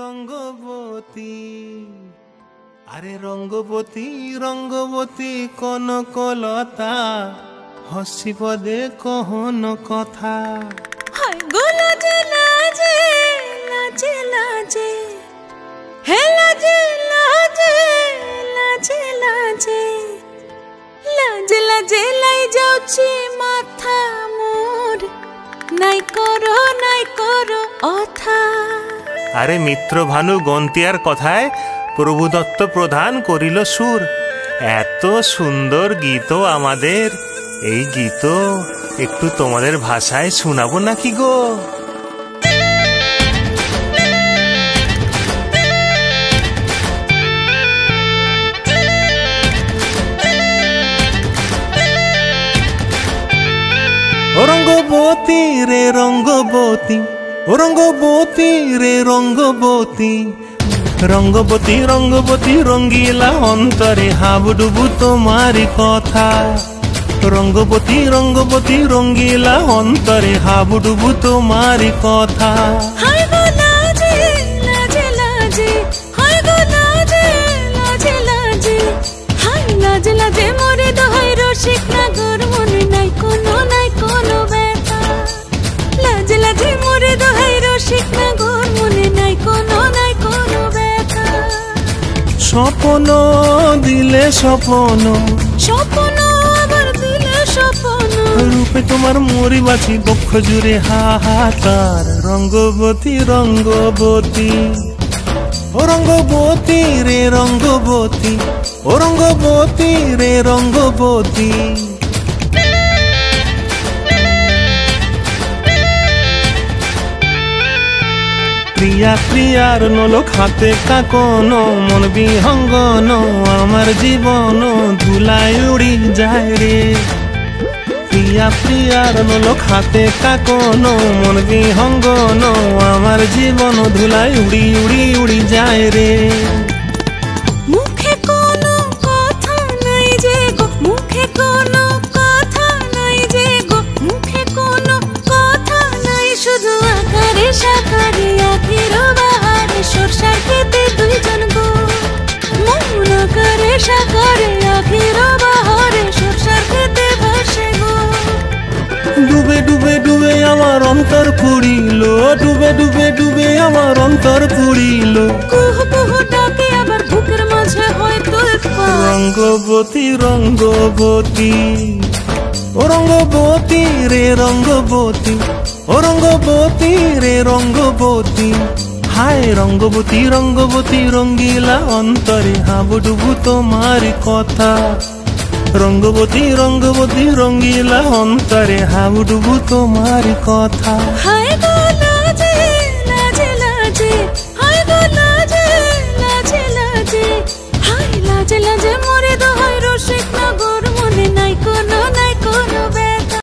রঙ্গবতী আরে রঙ্গবতী রঙ্গবতী কনকলতা হসিব দে কহন কথা হায় গো লাজে লাজে লাজে লাজে হে লাজে লাজে লাজে লাজে লাজে লাজে লাই যাଉଛି মাথা মোর নাই করো অথা। আরে মিত্র ভানু গন্তিয়ার কথায় প্রভুদত্ত প্রধান করিল সুর। এত সুন্দর গীত আমাদের, এই গীত একটু তোমাদের ভাষায় শোনাবো নাকি গো? রঙ্গবতী রে রঙ্গবতী, রঙ্গবতী রে রঙ্গবতী, রঙ্গবতী রঙ্গবতী রঙ্গিলা অন্তরে হাবুডুবু তোমারি কথা। রঙ্গবতী রঙ্গবতী রঙ্গিলা অন্তরে হাবুডুবু তোমারি কথা। হায় গো লাজে লাজে লাজে, হায় গো লাজে লাজে লাজে, হায় লাজে লাজে মোরে দোহাই রসিক নাগর মনে নাই কোনো ব্যথা। লাজে লাজে মোরে দোহাই রসিক নাগর মনে নাই কোনো ব্যথা। স্বপ্ন দিলে স্বপ্ন, স্বপ্ন আবার দিলে স্বপ্ন, রূপে তোমার মরি বাছি বক্ষ জুড়ে হাহাকার। রঙ্গবতী রঙ্গবতী, ও রঙ্গবতী রে রঙ্গবতী, ও রঙ্গবতী রে রঙ্গবতী। প্রিয়া প্রিয়ার নলক হাতে কাকন, মন বিহঙ্গন আমার জীবন ধুলায় উড়ি যায় রে। প্রিয়া প্রিয়ার নলক হাতে কাকন, মন বিহঙ্গন আমার জীবন ধুলায় উড়ি উড়ি উড়ি যায় রে। মুখে কোনো কথা নাই যে গো, মুখে কোনো কথা নাই যে গো, মুখে কোনো কথা নাই, শুধু আকারে সাকারে আখির বাহারে সরষার খেতে দুইজন গো। মন আকারে সাকারে আখির বাহারে সরষার খেতে ভাসে গো। ডুবে ডুবে ডুবে আমার অন্তর পুড়িল, ডুবে ডুবে ডুবে আমার অন্তর পুড়িল। কুহু কুহু ডাকে আবার বুকের মাঝে হয়তো একবার। রঙ্গবতী রঙ্গবতী, ও রঙ্গবতী রে রঙ্গবতী, ও রঙ্গবতী রে রঙ্গবতী। হায় রঙ্গবতী রঙ্গবতী রঙ্গিলা অন্তরে হাবুডুবু তোমারি কথা। রঙ্গবতী রঙ্গবতী রঙ্গিলা অন্তরে হাবুডুবু তোমারি কথা।